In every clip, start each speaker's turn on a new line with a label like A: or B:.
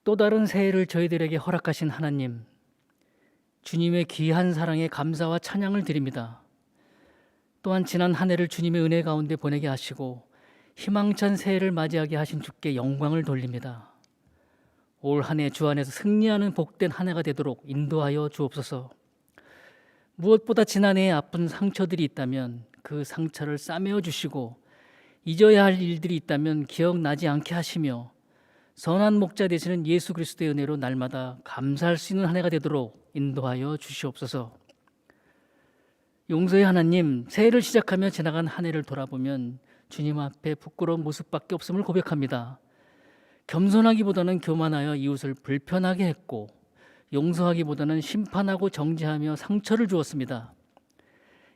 A: 또 다른 새해를 저희들에게 허락하신 하나님, 주님의 귀한 사랑에 감사와 찬양을 드립니다. 또한 지난 한 해를 주님의 은혜 가운데 보내게 하시고 희망찬 새해를 맞이하게 하신 주께 영광을 돌립니다. 올 한 해 주 안에서 승리하는 복된 한 해가 되도록 인도하여 주옵소서. 무엇보다 지난해에 아픈 상처들이 있다면 그 상처를 싸매어 주시고, 잊어야 할 일들이 있다면 기억나지 않게 하시며, 선한 목자 되시는 예수 그리스도의 은혜로 날마다 감사할 수 있는 한 해가 되도록 인도하여 주시옵소서. 용서의 하나님, 새해를 시작하며 지나간 한 해를 돌아보면 주님 앞에 부끄러운 모습밖에 없음을 고백합니다. 겸손하기보다는 교만하여 이웃을 불편하게 했고, 용서하기보다는 심판하고 정죄하며 상처를 주었습니다.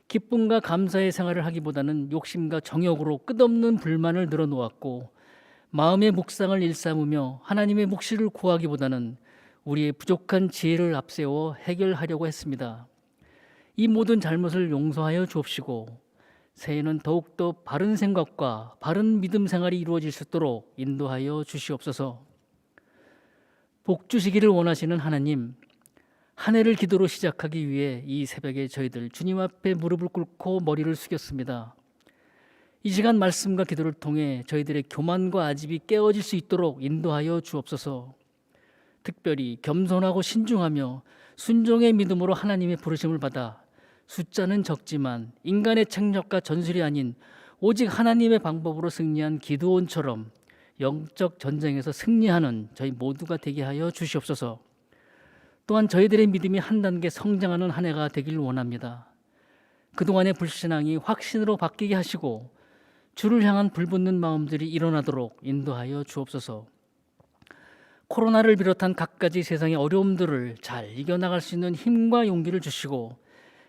A: 기쁨과 감사의 생활을 하기보다는 욕심과 정욕으로 끝없는 불만을 늘어놓았고, 마음의 묵상을 일삼으며 하나님의 묵시를 구하기보다는 우리의 부족한 지혜를 앞세워 해결하려고 했습니다. 이 모든 잘못을 용서하여 주옵시고, 새해는 더욱더 바른 생각과 바른 믿음 생활이 이루어질 수 있도록 인도하여 주시옵소서. 복 주시기를 원하시는 하나님, 한 해를 기도로 시작하기 위해 이 새벽에 저희들 주님 앞에 무릎을 꿇고 머리를 숙였습니다. 이 시간 말씀과 기도를 통해 저희들의 교만과 아집이 깨어질 수 있도록 인도하여 주옵소서. 특별히 겸손하고 신중하며 순종의 믿음으로 하나님의 부르심을 받아 숫자는 적지만 인간의 책략과 전술이 아닌 오직 하나님의 방법으로 승리한 기드온처럼 영적 전쟁에서 승리하는 저희 모두가 되게 하여 주시옵소서. 또한 저희들의 믿음이 한 단계 성장하는 한 해가 되길 원합니다. 그동안의 불신앙이 확신으로 바뀌게 하시고 주를 향한 불붙는 마음들이 일어나도록 인도하여 주옵소서. 코로나를 비롯한 갖가지 세상의 어려움들을 잘 이겨나갈 수 있는 힘과 용기를 주시고,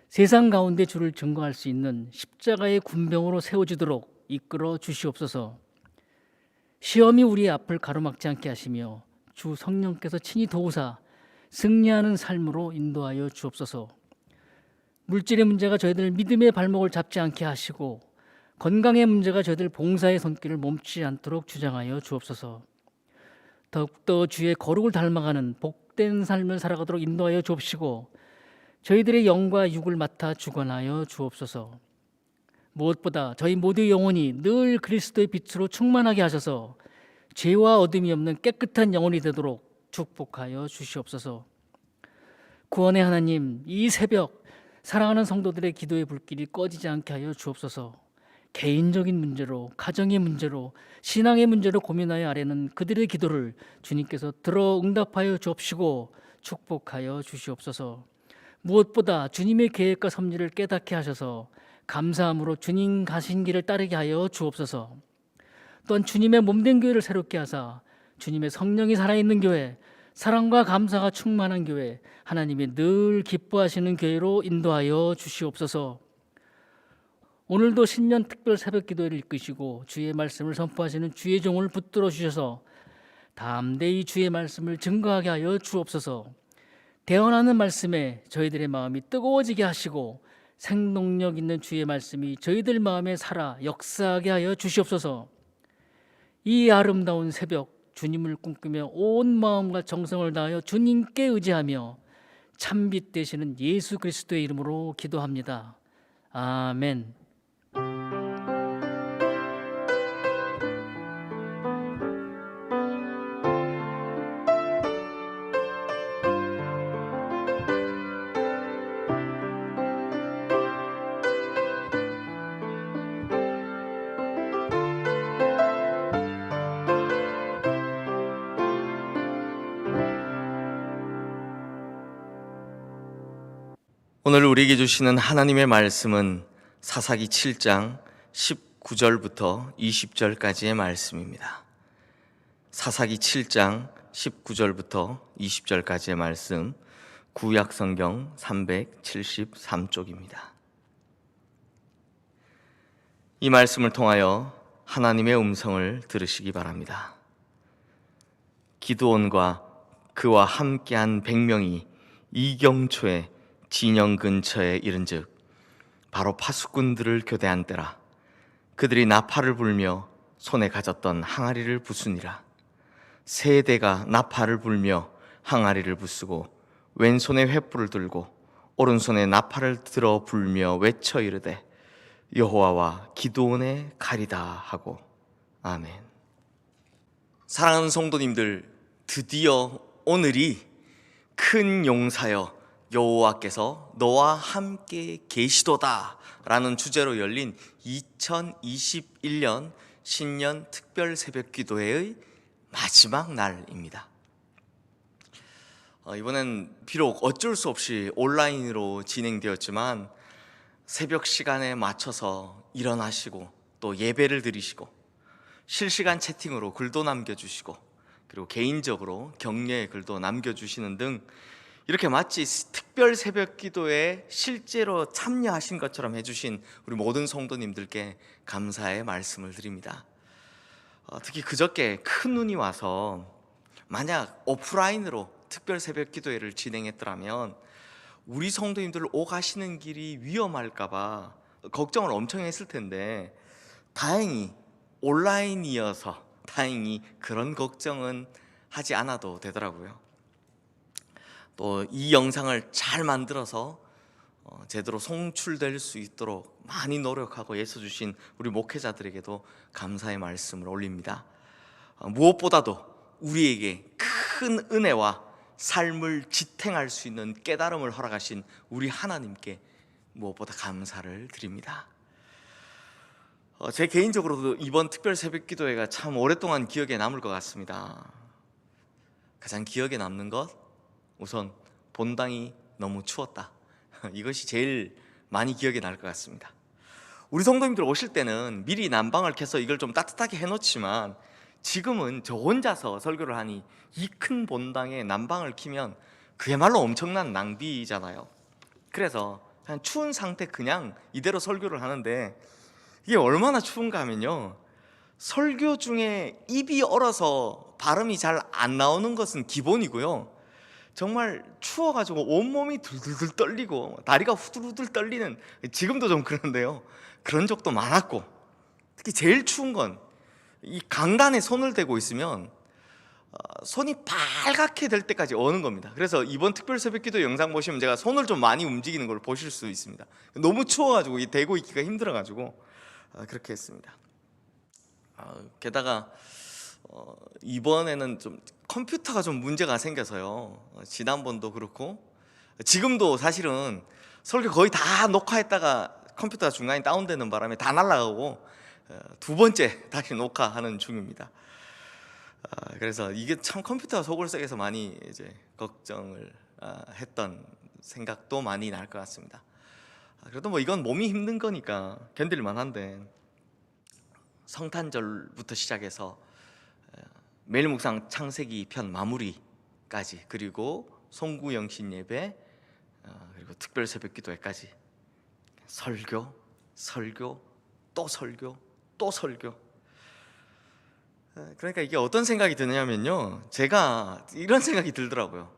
A: 세상 가운데 주를 증거할 수 있는 십자가의 군병으로 세워지도록 이끌어 주시옵소서. 시험이 우리의 앞을 가로막지 않게 하시며 주 성령께서 친히 도우사 승리하는 삶으로 인도하여 주옵소서. 물질의 문제가 저희들 믿음의 발목을 잡지 않게 하시고, 건강의 문제가 저희들 봉사의 손길을 멈추지 않도록 주장하여 주옵소서. 더욱더 주의 거룩을 닮아가는 복된 삶을 살아가도록 인도하여 주옵시고, 저희들의 영과 육을 맡아 주관하여 주옵소서. 무엇보다 저희 모두의 영혼이 늘 그리스도의 빛으로 충만하게 하셔서 죄와 어둠이 없는 깨끗한 영혼이 되도록 축복하여 주시옵소서. 구원의 하나님, 이 새벽 사랑하는 성도들의 기도의 불길이 꺼지지 않게 하여 주옵소서. 개인적인 문제로, 가정의 문제로, 신앙의 문제로 고민하여 아뢰는 그들의 기도를 주님께서 들어 응답하여 주옵시고 축복하여 주시옵소서. 무엇보다 주님의 계획과 섭리를 깨닫게 하셔서 감사함으로 주님 가신 길을 따르게 하여 주옵소서. 또한 주님의 몸된 교회를 새롭게 하사 주님의 성령이 살아있는 교회, 사랑과 감사가 충만한 교회, 하나님이 늘 기뻐하시는 교회로 인도하여 주시옵소서. 오늘도 신년 특별 새벽 기도회를 이끄시고 주의 말씀을 선포하시는 주의 종을 붙들어 주셔서 담대히 주의 말씀을 증거하게 하여 주옵소서. 대언하는 말씀에 저희들의 마음이 뜨거워지게 하시고 생동력 있는 주의 말씀이 저희들 마음에 살아 역사하게 하여 주시옵소서. 이 아름다운 새벽 주님을 꿈꾸며 온 마음과 정성을 다하여 주님께 의지하며 참빛 되시는 예수 그리스도의 이름으로 기도합니다. 아멘.
B: 오늘 우리에게 주시는 하나님의 말씀은 사사기 7장 19절부터 20절까지의 말씀입니다. 사사기 7장 19절부터 20절까지의 말씀, 구약성경 373쪽입니다. 이 말씀을 통하여 하나님의 음성을 들으시기 바랍니다. 기드온과 그와 함께한 100명이 이경초에 진영 근처에 이른즉 바로 파수꾼들을 교대한 때라. 그들이 나팔을 불며 손에 가졌던 항아리를 부수니라. 세대가 나팔을 불며 항아리를 부수고 왼손에 횃불을 들고 오른손에 나팔을 들어 불며 외쳐 이르되 여호와와 기드온의 칼이다 하고. 아멘. 사랑하는 성도님들, 드디어 오늘이 큰 용사여 여호와께서 너와 함께 계시도다 라는 주제로 열린 2021년 신년 특별 새벽 기도회의 마지막 날입니다. 이번엔 비록 어쩔 수 없이 온라인으로 진행되었지만 새벽 시간에 맞춰서 일어나시고 또 예배를 드리시고 실시간 채팅으로 글도 남겨주시고 그리고 개인적으로 격려의 글도 남겨주시는 등 이렇게 마치 특별 새벽 기도에 실제로 참여하신 것처럼 해주신 우리 모든 성도님들께 감사의 말씀을 드립니다. 특히 그저께 큰 눈이 와서 만약 오프라인으로 특별 새벽 기도회를 진행했더라면 우리 성도님들 오가시는 길이 위험할까봐 걱정을 엄청 했을 텐데 다행히 온라인이어서 다행히 그런 걱정은 하지 않아도 되더라고요. 또 이 영상을 잘 만들어서 제대로 송출될 수 있도록 많이 노력하고 애써주신 우리 목회자들에게도 감사의 말씀을 올립니다. 무엇보다도 우리에게 큰 은혜와 삶을 지탱할 수 있는 깨달음을 허락하신 우리 하나님께 무엇보다 감사를 드립니다. 제 개인적으로도 이번 특별 새벽 기도회가 참 오랫동안 기억에 남을 것 같습니다. 가장 기억에 남는 것, 우선 본당이 너무 추웠다. 이것이 제일 많이 기억에 날 것 같습니다. 우리 성도님들 오실 때는 미리 난방을 켜서 이걸 좀 따뜻하게 해놓지만 지금은 저 혼자서 설교를 하니 이 큰 본당에 난방을 켜면 그야말로 엄청난 낭비잖아요. 그래서 그냥 추운 상태 그냥 이대로 설교를 하는데 이게 얼마나 추운가 하면요, 설교 중에 입이 얼어서 발음이 잘 안 나오는 것은 기본이고요, 정말 추워가지고 온몸이 들들들 떨리고 다리가 후들후들 떨리는, 지금도 좀 그런데요, 그런 적도 많았고, 특히 제일 추운 건 이 강단에 손을 대고 있으면 손이 빨갛게 될 때까지 어는 겁니다. 그래서 이번 특별 새벽기도 영상 보시면 제가 손을 좀 많이 움직이는 걸 보실 수 있습니다. 너무 추워가지고 대고 있기가 힘들어가지고 그렇게 했습니다. 게다가 이번에는 좀 컴퓨터가 좀 문제가 생겨서요, 지난번도 그렇고 지금도 사실은 설교 거의 다 녹화했다가 컴퓨터가 중간에 다운되는 바람에 다 날아가고 두 번째 다시 녹화하는 중입니다. 그래서 이게 참 컴퓨터가 속을 썩여서 많이 이제 걱정을 했던 생각도 많이 날 것 같습니다. 그래도 뭐 이건 몸이 힘든 거니까 견딜만 한데, 성탄절부터 시작해서 매일 묵상 창세기 편 마무리까지, 그리고 송구영신 예배, 그리고 특별 새벽 기도회까지 설교, 또 설교, 또 설교. 그러니까 이게 어떤 생각이 드냐면요, 제가 이런 생각이 들더라고요.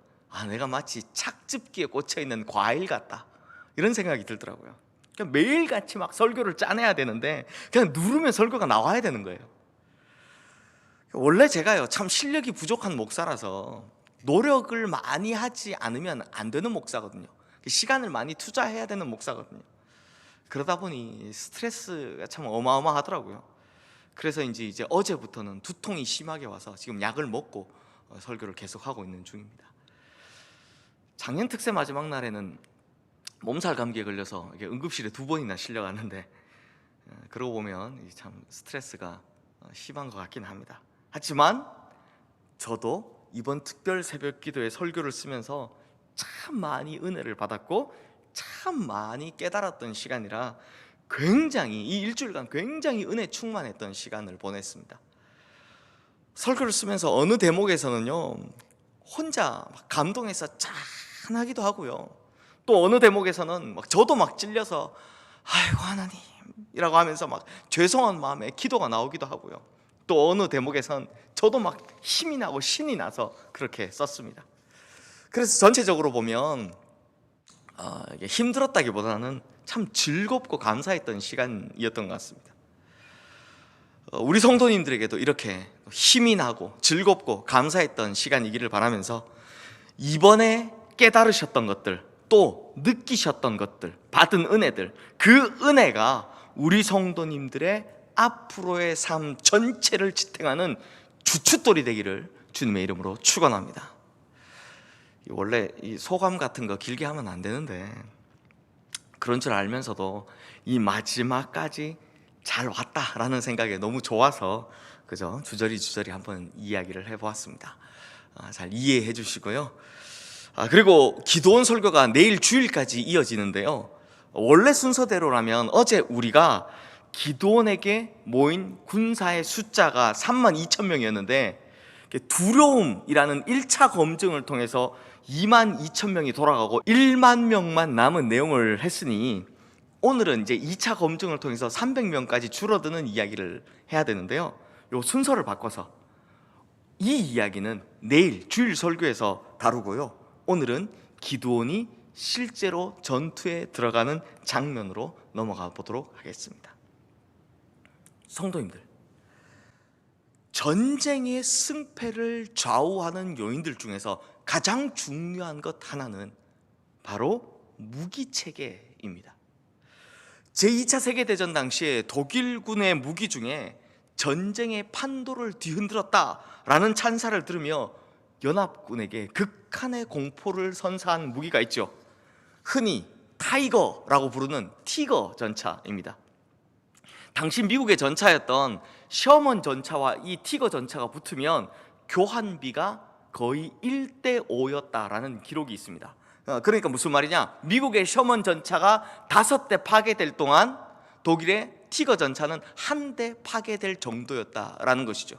B: 내가 마치 착즙기에 꽂혀있는 과일 같다, 이런 생각이 들더라고요. 그냥 매일같이 막 설교를 짜내야 되는데 그냥 누르면 설교가 나와야 되는 거예요. 원래 제가요 참 실력이 부족한 목사라서 노력을 많이 하지 않으면 안 되는 목사거든요. 시간을 많이 투자해야 되는 목사거든요. 그러다 보니 스트레스가 참 어마어마하더라고요. 그래서 이제 어제부터는 두통이 심하게 와서 지금 약을 먹고 설교를 계속하고 있는 중입니다. 작년 특세 마지막 날에는 몸살 감기에 걸려서 응급실에 2번이나 실려갔는데, 그러고 보면 참 스트레스가 심한 것 같긴 합니다. 하지만 저도 이번 특별 새벽 기도의 설교를 쓰면서 참 많이 은혜를 받았고 참 많이 깨달았던 시간이라 굉장히 이 일주일간 굉장히 은혜 충만했던 시간을 보냈습니다. 설교를 쓰면서 어느 대목에서는요 혼자 막 감동해서 짠하기도 하고요, 또 어느 대목에서는 저도 막 찔려서 아이고 하나님이라고 하면서 막 죄송한 마음에 기도가 나오기도 하고요, 또 어느 대목에선 저도 막 힘이 나고 신이 나서 그렇게 썼습니다. 그래서 전체적으로 보면 이게 힘들었다기보다는 참 즐겁고 감사했던 시간이었던 것 같습니다. 우리 성도님들에게도 이렇게 힘이 나고 즐겁고 감사했던 시간이기를 바라면서 이번에 깨달으셨던 것들, 또 느끼셨던 것들, 받은 은혜들, 그 은혜가 우리 성도님들의 앞으로의 삶 전체를 지탱하는 주춧돌이 되기를 주님의 이름으로 축원합니다. 원래 이 소감 같은 거 길게 하면 안 되는데 그런 줄 알면서도 이 마지막까지 잘 왔다라는 생각에 너무 좋아서 그죠? 주저리 한번 이야기를 해보았습니다. 잘 이해해 주시고요. 그리고 기도원 설교가 내일 주일까지 이어지는데요. 원래 순서대로라면 어제 우리가 기도원에게 모인 군사의 숫자가 32,000명이었는데 두려움이라는 1차 검증을 통해서 22,000명이 돌아가고 1만 명만 남은 내용을 했으니 오늘은 이제 2차 검증을 통해서 300명까지 줄어드는 이야기를 해야 되는데요. 요 순서를 바꿔서 이 이야기는 내일 주일 설교에서 다루고요. 오늘은 기드온이 실제로 전투에 들어가는 장면으로 넘어가 보도록 하겠습니다. 성도님들, 전쟁의 승패를 좌우하는 요인들 중에서 가장 중요한 것 하나는 바로 무기체계입니다. 제2차 세계대전 당시에 독일군의 무기 중에 전쟁의 판도를 뒤흔들었다라는 찬사를 들으며 연합군에게 극한의 공포를 선사한 무기가 있죠. 흔히 타이거라고 부르는 티거 전차입니다. 당시 미국의 전차였던 셔먼 전차와 이 티거 전차가 붙으면 교환비가 거의 1대5였다라는 기록이 있습니다. 그러니까 무슨 말이냐? 미국의 셔먼 전차가 5대 파괴될 동안 독일의 티거 전차는 1대 파괴될 정도였다라는 것이죠.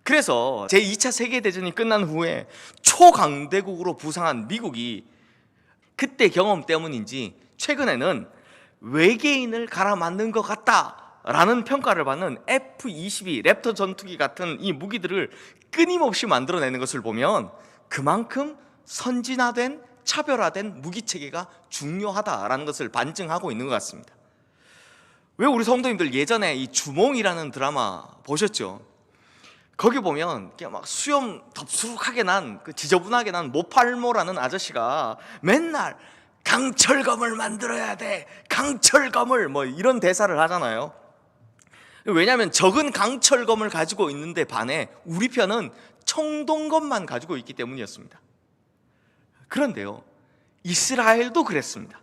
B: 그래서 제2차 세계대전이 끝난 후에 초강대국으로 부상한 미국이 그때 경험 때문인지 최근에는 외계인을 갈아만든 것 같다라는 평가를 받는 F-22 랩터 전투기 같은 이 무기들을 끊임없이 만들어내는 것을 보면 그만큼 선진화된 차별화된 무기체계가 중요하다라는 것을 반증하고 있는 것 같습니다. 왜 우리 성도님들 예전에 이 주몽이라는 드라마 보셨죠? 거기 보면 그냥 막 수염 덥수룩하게 난 그 지저분하게 난 모팔모라는 아저씨가 맨날 강철검을 만들어야 돼, 강철검을 뭐 이런 대사를 하잖아요. 왜냐하면 적은 강철검을 가지고 있는데 반해 우리 편은 청동검만 가지고 있기 때문이었습니다. 그런데요, 이스라엘도 그랬습니다.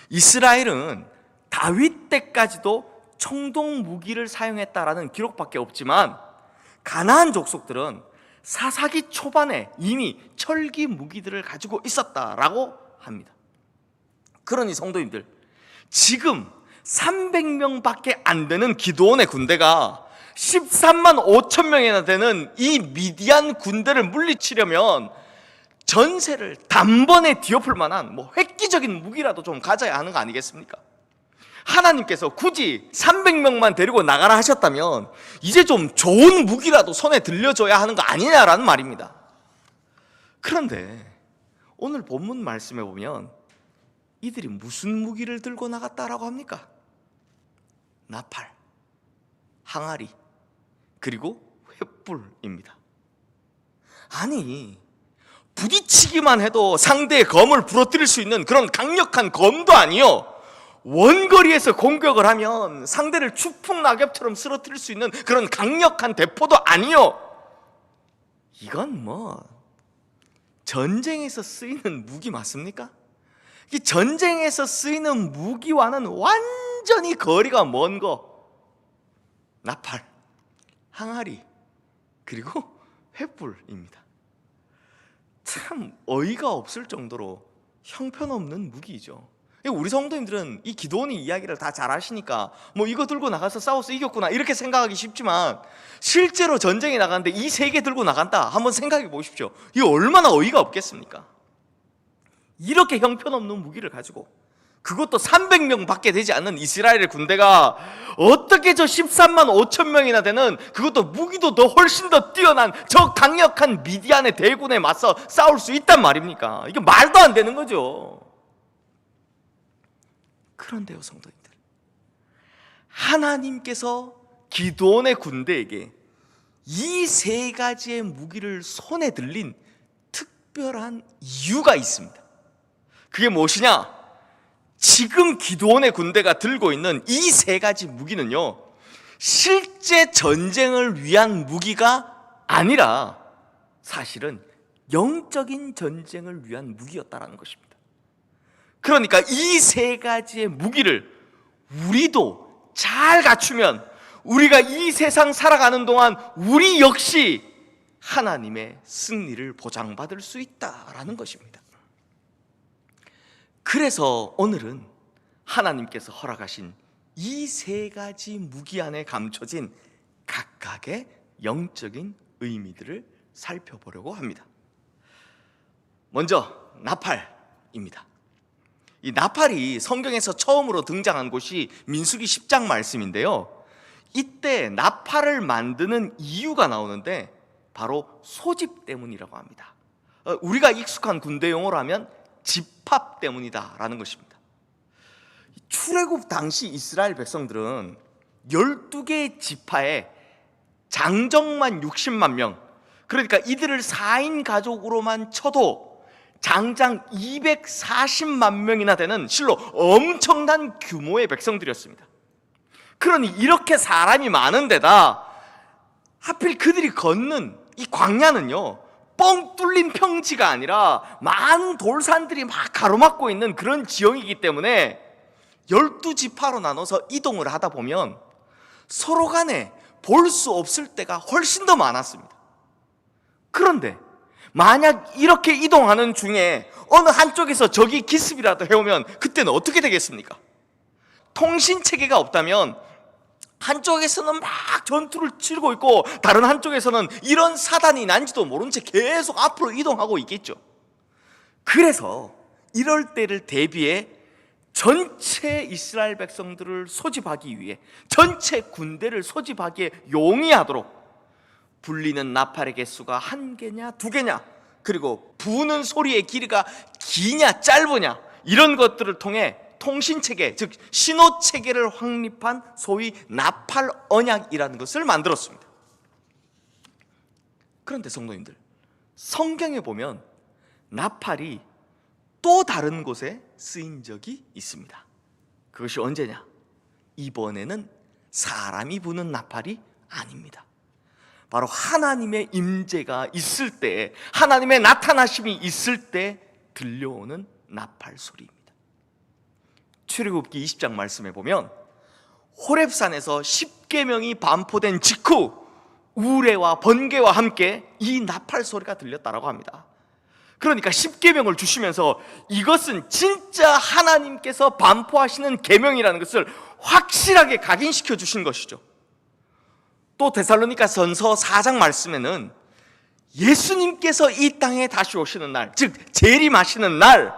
B: 이스라엘은 다윗 때까지도 청동 무기를 사용했다라는 기록밖에 없지만 가나안 족속들은 사사기 초반에 이미 철기 무기들을 가지고 있었다라고 합니다. 그러니 성도님들, 지금 300명밖에 안 되는 기드온의 군대가 13만 5천 명이나 되는 이 미디안 군대를 물리치려면 전세를 단번에 뒤엎을 만한 획기적인 무기라도 좀 가져야 하는 거 아니겠습니까? 하나님께서 굳이 300명만 데리고 나가라 하셨다면 이제 좀 좋은 무기라도 손에 들려줘야 하는 거 아니냐라는 말입니다. 그런데 오늘 본문 말씀에 보면 이들이 무슨 무기를 들고 나갔다라고 합니까? 나팔, 항아리, 그리고 횃불입니다. 아니, 부딪히기만 해도 상대의 검을 부러뜨릴 수 있는 그런 강력한 검도 아니요, 원거리에서 공격을 하면 상대를 추풍낙엽처럼 쓰러뜨릴 수 있는 그런 강력한 대포도 아니요, 이건 전쟁에서 쓰이는 무기 맞습니까? 이 전쟁에서 쓰이는 무기와는 완전히 거리가 먼 거, 나팔, 항아리, 그리고 횃불입니다. 참 어이가 없을 정도로 형편없는 무기이죠. 우리 성도님들은 이 기드온이 이야기를 다 잘 아시니까 이거 들고 나가서 싸워서 이겼구나 이렇게 생각하기 쉽지만 실제로 전쟁에 나가는데 이 세 개 들고 나간다 한번 생각해 보십시오. 이게 얼마나 어이가 없겠습니까? 이렇게 형편없는 무기를 가지고, 그것도 300명 밖에 되지 않는 이스라엘의 군대가 어떻게 저 13만 5천 명이나 되는, 그것도 무기도 더 훨씬 더 뛰어난 저 강력한 미디안의 대군에 맞서 싸울 수 있단 말입니까? 이게 말도 안 되는 거죠. 그런데요 성도님들, 하나님께서 기드온의 군대에게 이 세 가지의 무기를 손에 들린 특별한 이유가 있습니다. 그게 무엇이냐? 지금 기드온의 군대가 들고 있는 이 세 가지 무기는요, 실제 전쟁을 위한 무기가 아니라 사실은 영적인 전쟁을 위한 무기였다라는 것입니다. 그러니까 이 세 가지의 무기를 우리도 잘 갖추면 우리가 이 세상 살아가는 동안 우리 역시 하나님의 승리를 보장받을 수 있다라는 것입니다. 그래서 오늘은 하나님께서 허락하신 이 세 가지 무기 안에 감춰진 각각의 영적인 의미들을 살펴보려고 합니다. 먼저 나팔입니다. 이 나팔이 성경에서 처음으로 등장한 곳이 민수기 10장 말씀인데요, 이때 나팔을 만드는 이유가 나오는데 바로 소집 때문이라고 합니다. 우리가 익숙한 군대 용어로 하면 집합 때문이다라는 것입니다. 출애굽 당시 이스라엘 백성들은 12개의 지파에 장정만 60만 명, 그러니까 이들을 4인 가족으로만 쳐도 장장 240만 명이나 되는 실로 엄청난 규모의 백성들이었습니다. 그러니 이렇게 사람이 많은 데다 하필 그들이 걷는 이 광야는요, 뻥 뚫린 평지가 아니라 많은 돌산들이 막 가로막고 있는 그런 지형이기 때문에 12지파로 나눠서 이동을 하다 보면 서로 간에 볼 수 없을 때가 훨씬 더 많았습니다. 그런데 만약 이렇게 이동하는 중에 어느 한쪽에서 적이 기습이라도 해오면 그때는 어떻게 되겠습니까? 통신체계가 없다면 한쪽에서는 막 전투를 치르고 있고 다른 한쪽에서는 이런 사단이 난지도 모른 채 계속 앞으로 이동하고 있겠죠. 그래서 이럴 때를 대비해 전체 이스라엘 백성들을 소집하기 위해, 전체 군대를 소집하기에 용이하도록 불리는 나팔의 개수가 1개냐 2개냐, 그리고 부는 소리의 길이가 기냐 짧으냐, 이런 것들을 통해 통신체계, 즉 신호체계를 확립한 소위 나팔 언약이라는 것을 만들었습니다. 그런데 성도님들, 성경에 보면 나팔이 또 다른 곳에 쓰인 적이 있습니다. 그것이 언제냐? 이번에는 사람이 부는 나팔이 아닙니다. 바로 하나님의 임재가 있을 때, 하나님의 나타나심이 있을 때 들려오는 나팔 소리입니다. 출애굽기 20장 말씀에 보면 호렙산에서 10계명이 반포된 직후 우레와 번개와 함께 이 나팔 소리가 들렸다라고 합니다. 그러니까 10계명을 주시면서 이것은 진짜 하나님께서 반포하시는 계명이라는 것을 확실하게 각인시켜 주신 것이죠. 또 데살로니가 전서 4장 말씀에는 예수님께서 이 땅에 다시 오시는 날, 즉 재림하시는 날,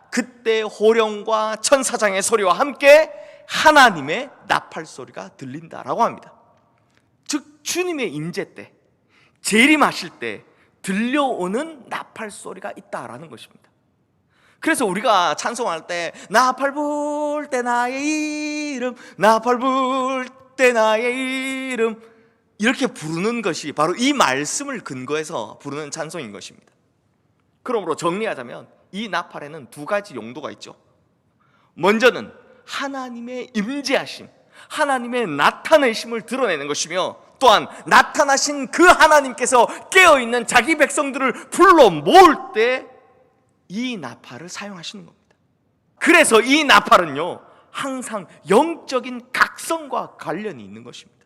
B: 그때 호령과 천사장의 소리와 함께 하나님의 나팔 소리가 들린다라고 합니다. 즉 주님의 임재 때, 재림하실 때 들려오는 나팔 소리가 있다라는 것입니다. 그래서 우리가 찬송할 때 나팔 불 때 나의 이름, 나팔 불 때 나의 이름, 이렇게 부르는 것이 바로 이 말씀을 근거해서 부르는 찬송인 것입니다. 그러므로 정리하자면 이 나팔에는 2가지 용도가 있죠. 먼저는 하나님의 임재하심, 하나님의 나타내심을 드러내는 것이며, 또한 나타나신 그 하나님께서 깨어있는 자기 백성들을 불러 모을 때 이 나팔을 사용하시는 겁니다. 그래서 이 나팔은요, 항상 영적인 각성과 관련이 있는 것입니다.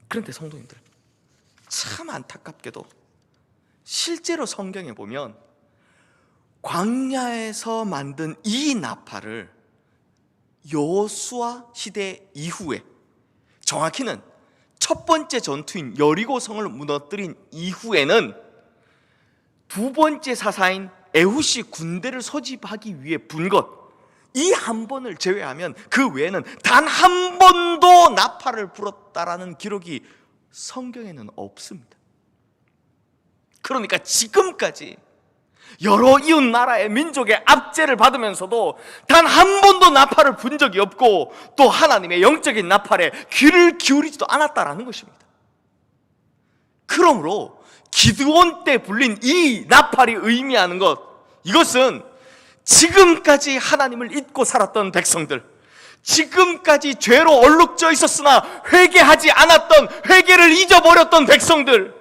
B: 그런데 성도님들, 참 안타깝게도 실제로 성경에 보면 광야에서 만든 이 나팔을 여호수아 시대 이후에, 정확히는 첫 번째 전투인 여리고성을 무너뜨린 이후에는 2번째 사사인 에훗이 군대를 소집하기 위해 분 것, 이 한 번을 제외하면 그 외에는 단 한 번도 나팔을 불었다라는 기록이 성경에는 없습니다. 그러니까 지금까지 여러 이웃 나라의 민족의 압제를 받으면서도 단 한 번도 나팔을 분 적이 없고, 또 하나님의 영적인 나팔에 귀를 기울이지도 않았다라는 것입니다. 그러므로 기드온 때 불린 이 나팔이 의미하는 것, 이것은 지금까지 하나님을 잊고 살았던 백성들, 지금까지 죄로 얼룩져 있었으나 회개하지 않았던, 회개를 잊어버렸던 백성들,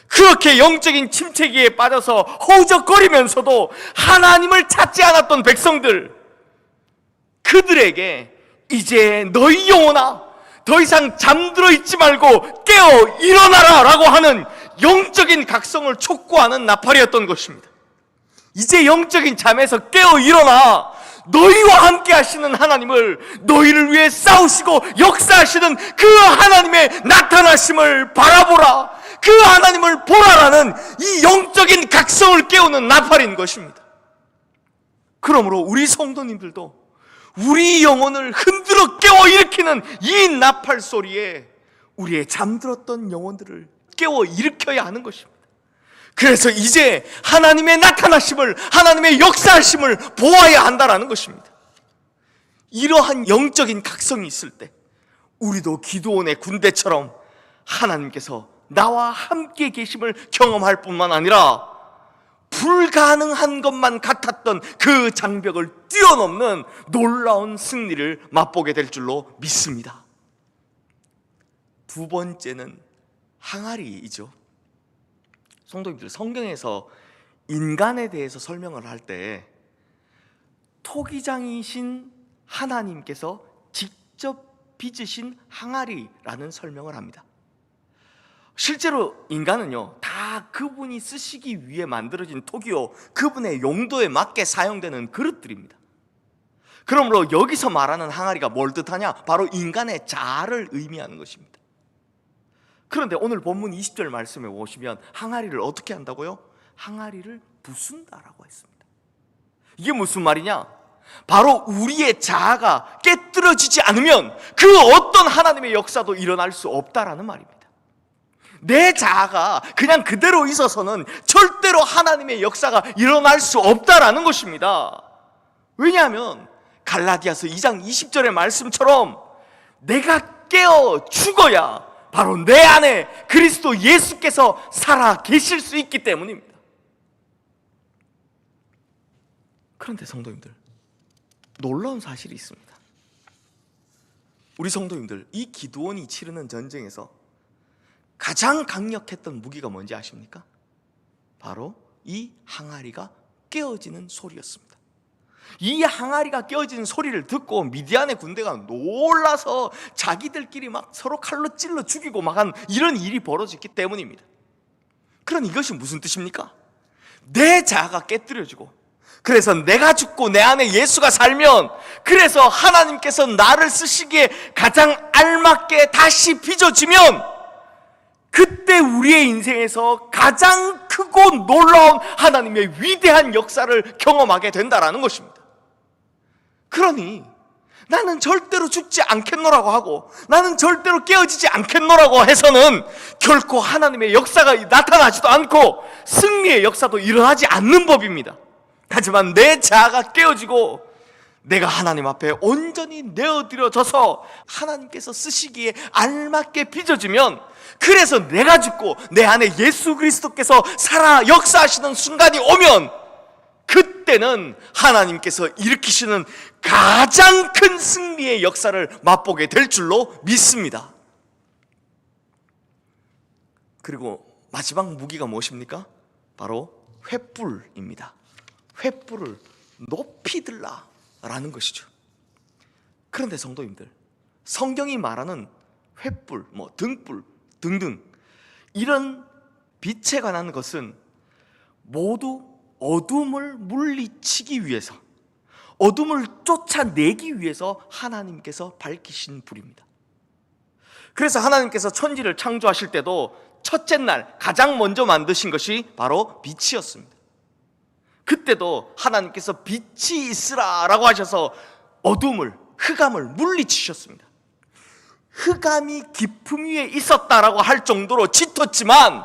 B: 그렇게 영적인 침체기에 빠져서 허우적거리면서도 하나님을 찾지 않았던 백성들, 그들에게 이제 너희 영혼아, 더 이상 잠들어 있지 말고 깨어 일어나라 라고 하는 영적인 각성을 촉구하는 나팔이었던 것입니다. 이제 영적인 잠에서 깨어 일어나 너희와 함께 하시는 하나님을, 너희를 위해 싸우시고 역사하시는 그 하나님의 나타나심을 바라보라, 그 하나님을 보라라는 이 영적인 각성을 깨우는 나팔인 것입니다. 그러므로 우리 성도님들도 우리 영혼을 흔들어 깨워 일으키는 이 나팔 소리에 우리의 잠들었던 영혼들을 깨워 일으켜야 하는 것입니다. 그래서 이제 하나님의 나타나심을, 하나님의 역사하심을 보아야 한다는 것입니다. 이러한 영적인 각성이 있을 때 우리도 기드온의 군대처럼 하나님께서 나와 함께 계심을 경험할 뿐만 아니라 불가능한 것만 같았던 그 장벽을 뛰어넘는 놀라운 승리를 맛보게 될 줄로 믿습니다. 두 번째는 항아리이죠. 성도님들, 성경에서 인간에 대해서 설명을 할 때 토기장이신 하나님께서 직접 빚으신 항아리라는 설명을 합니다. 실제로 인간은요, 다 그분이 쓰시기 위해 만들어진 토기요, 그분의 용도에 맞게 사용되는 그릇들입니다. 그러므로 여기서 말하는 항아리가 뭘 뜻하냐? 바로 인간의 자아를 의미하는 것입니다. 그런데 오늘 본문 20절 말씀에 보시면 항아리를 어떻게 한다고요? 항아리를 부순다라고 했습니다. 이게 무슨 말이냐? 바로 우리의 자아가 깨뜨려지지 않으면 그 어떤 하나님의 역사도 일어날 수 없다라는 말입니다. 내 자아가 그냥 그대로 있어서는 절대로 하나님의 역사가 일어날 수 없다라는 것입니다. 왜냐하면 갈라디아서 2장 20절의 말씀처럼 내가 깨어 죽어야 바로 내 안에 그리스도 예수께서 살아 계실 수 있기 때문입니다. 그런데 성도님들, 놀라운 사실이 있습니다. 우리 성도님들, 이 기드온이 치르는 전쟁에서 가장 강력했던 무기가 뭔지 아십니까? 바로 이 항아리가 깨어지는 소리였습니다. 이 항아리가 깨어지는 소리를 듣고 미디안의 군대가 놀라서 자기들끼리 막 서로 칼로 찔러 죽이고 막 한 이런 일이 벌어졌기 때문입니다. 그럼 이것이 무슨 뜻입니까? 내 자아가 깨뜨려지고, 그래서 내가 죽고 내 안에 예수가 살면, 그래서 하나님께서 나를 쓰시기에 가장 알맞게 다시 빚어지면, 그때 우리의 인생에서 가장 크고 놀라운 하나님의 위대한 역사를 경험하게 된다라는 것입니다. 그러니 나는 절대로 죽지 않겠노라고 하고 나는 절대로 깨어지지 않겠노라고 해서는 결코 하나님의 역사가 나타나지도 않고 승리의 역사도 일어나지 않는 법입니다. 하지만 내 자아가 깨어지고 내가 하나님 앞에 온전히 내어드려져서 하나님께서 쓰시기에 알맞게 빚어지면, 그래서 내가 죽고 내 안에 예수 그리스도께서 살아 역사하시는 순간이 오면, 그때는 하나님께서 일으키시는 가장 큰 승리의 역사를 맛보게 될 줄로 믿습니다. 그리고 마지막 무기가 무엇입니까? 바로 횃불입니다. 횃불을 높이 들라라는 것이죠. 그런데 성도님들, 성경이 말하는 횃불, 등불 등등 이런 빛에 관한 것은 모두 어둠을 물리치기 위해서, 어둠을 쫓아내기 위해서 하나님께서 밝히신 불입니다. 그래서 하나님께서 천지를 창조하실 때도 첫째 날 가장 먼저 만드신 것이 바로 빛이었습니다. 그때도 하나님께서 빛이 있으라라고 하셔서 어둠을, 흑암을 물리치셨습니다. 흑암이 깊음 위에 있었다라고 할 정도로 짙었지만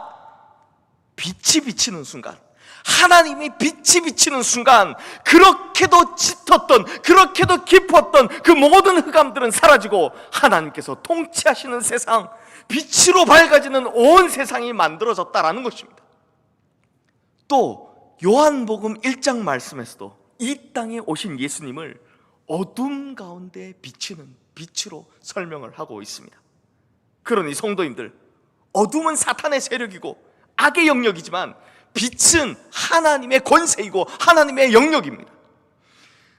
B: 빛이 비치는 순간, 하나님이 빛이 비치는 순간, 그렇게도 짙었던, 그렇게도 깊었던 그 모든 흑암들은 사라지고 하나님께서 통치하시는 세상, 빛으로 밝아지는 온 세상이 만들어졌다라는 것입니다. 또 요한복음 1장 말씀에서도 이 땅에 오신 예수님을 어둠 가운데 비치는 빛으로 설명을 하고 있습니다. 그러니 성도님들, 어둠은 사탄의 세력이고 악의 영역이지만 빛은 하나님의 권세이고 하나님의 영역입니다.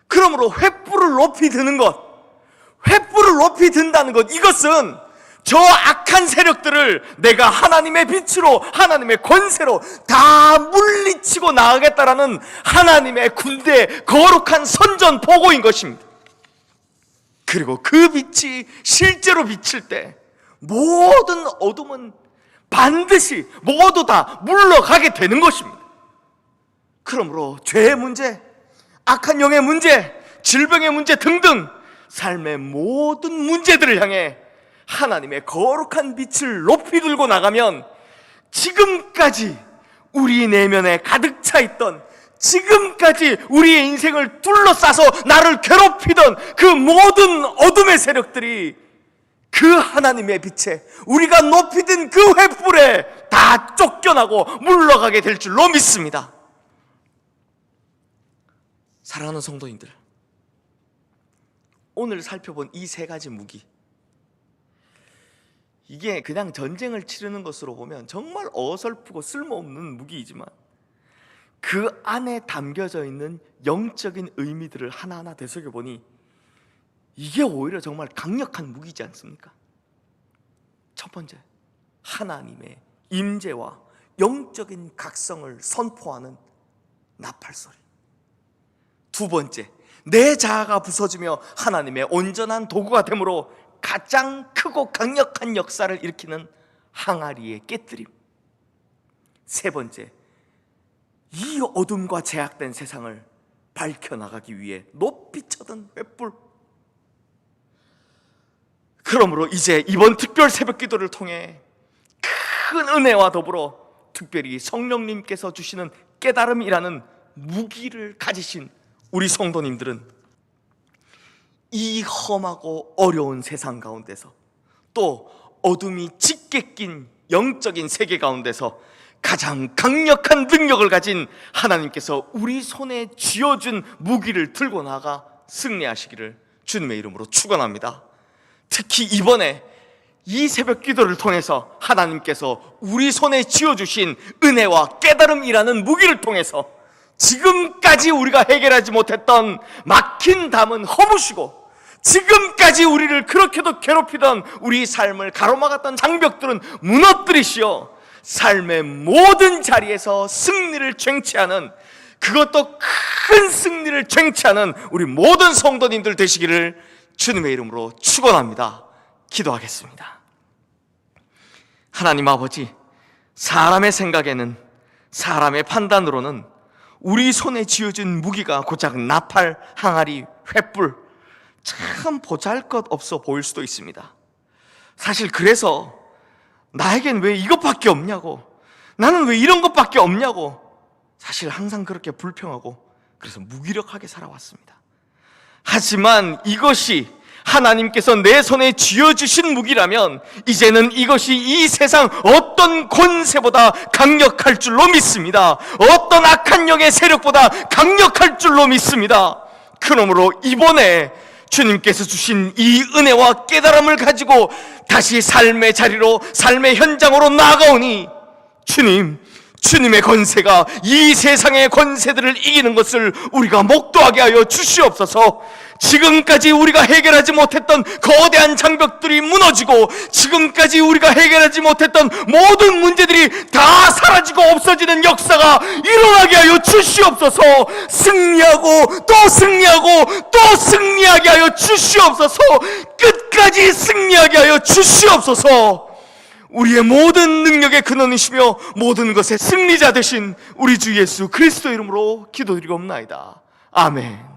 B: 그러므로 횃불을 높이 드는 것, 횃불을 높이 든다는 것, 이것은 저 악한 세력들을 내가 하나님의 빛으로, 하나님의 권세로 다 물리치고 나가겠다라는 하나님의 군대, 거룩한 선전포고인 것입니다. 그리고 그 빛이 실제로 비칠 때 모든 어둠은 반드시 모두 다 물러가게 되는 것입니다. 그러므로 죄의 문제, 악한 영의 문제, 질병의 문제 등등 삶의 모든 문제들을 향해 하나님의 거룩한 빛을 높이 들고 나가면 지금까지 우리 내면에 가득 차 있던, 지금까지 우리의 인생을 둘러싸서 나를 괴롭히던 그 모든 어둠의 세력들이 그 하나님의 빛에, 우리가 높이 든 그 횃불에 다 쫓겨나고 물러가게 될 줄로 믿습니다. 사랑하는 성도님들, 오늘 살펴본 이 세 가지 무기, 이게 그냥 전쟁을 치르는 것으로 보면 정말 어설프고 쓸모없는 무기이지만 그 안에 담겨져 있는 영적인 의미들을 하나하나 되새겨보니 이게 오히려 정말 강력한 무기지 않습니까? 첫 번째, 하나님의 임재와 영적인 각성을 선포하는 나팔소리. 두 번째, 내 자아가 부서지며 하나님의 온전한 도구가 되므로 가장 크고 강력한 역사를 일으키는 항아리의 깨트림. 세 번째, 이 어둠과 제약된 세상을 밝혀나가기 위해 높이 쳐든 횃불. 그러므로 이제 이번 특별 새벽 기도를 통해 큰 은혜와 더불어 특별히 성령님께서 주시는 깨달음이라는 무기를 가지신 우리 성도님들은 이 험하고 어려운 세상 가운데서, 또 어둠이 짙게 낀 영적인 세계 가운데서 가장 강력한 능력을 가진 하나님께서 우리 손에 쥐어준 무기를 들고 나가 승리하시기를 주님의 이름으로 축원합니다. 특히 이번에 이 새벽 기도를 통해서 하나님께서 우리 손에 쥐어주신 은혜와 깨달음이라는 무기를 통해서 지금까지 우리가 해결하지 못했던 막힌 담은 허무시고, 지금까지 우리를 그렇게도 괴롭히던 우리 삶을 가로막았던 장벽들은 무너뜨리시어 삶의 모든 자리에서 승리를 쟁취하는, 그것도 큰 승리를 쟁취하는 우리 모든 성도님들 되시기를 주님의 이름으로 축원합니다. 기도하겠습니다. 하나님 아버지, 사람의 생각에는, 사람의 판단으로는 우리 손에 쥐어진 무기가 고작 나팔, 항아리, 횃불, 참 보잘것없어 보일 수도 있습니다. 사실 그래서 나에겐 왜 이것밖에 없냐고, 나는 왜 이런 것밖에 없냐고, 사실 항상 그렇게 불평하고 그래서 무기력하게 살아왔습니다. 하지만 이것이 하나님께서 내 손에 쥐어주신 무기라면 이제는 이것이 이 세상 어떤 권세보다 강력할 줄로 믿습니다. 어떤 악한 영의 세력보다 강력할 줄로 믿습니다. 그러므로 이번에 주님께서 주신 이 은혜와 깨달음을 가지고 다시 삶의 자리로, 삶의 현장으로 나아가오니 주님의 권세가 이 세상의 권세들을 이기는 것을 우리가 목도하게 하여 주시옵소서. 지금까지 우리가 해결하지 못했던 거대한 장벽들이 무너지고, 지금까지 우리가 해결하지 못했던 모든 문제들이 다 사라지고 없어지는 역사가 일어나게 하여 주시옵소서. 승리하고 또 승리하고 또 승리하게 하여 주시옵소서. 끝까지 승리하게 하여 주시옵소서. 우리의 모든 능력의 근원이시며 모든 것의 승리자 되신 우리 주 예수 그리스도 이름으로 기도드리옵나이다. 아멘.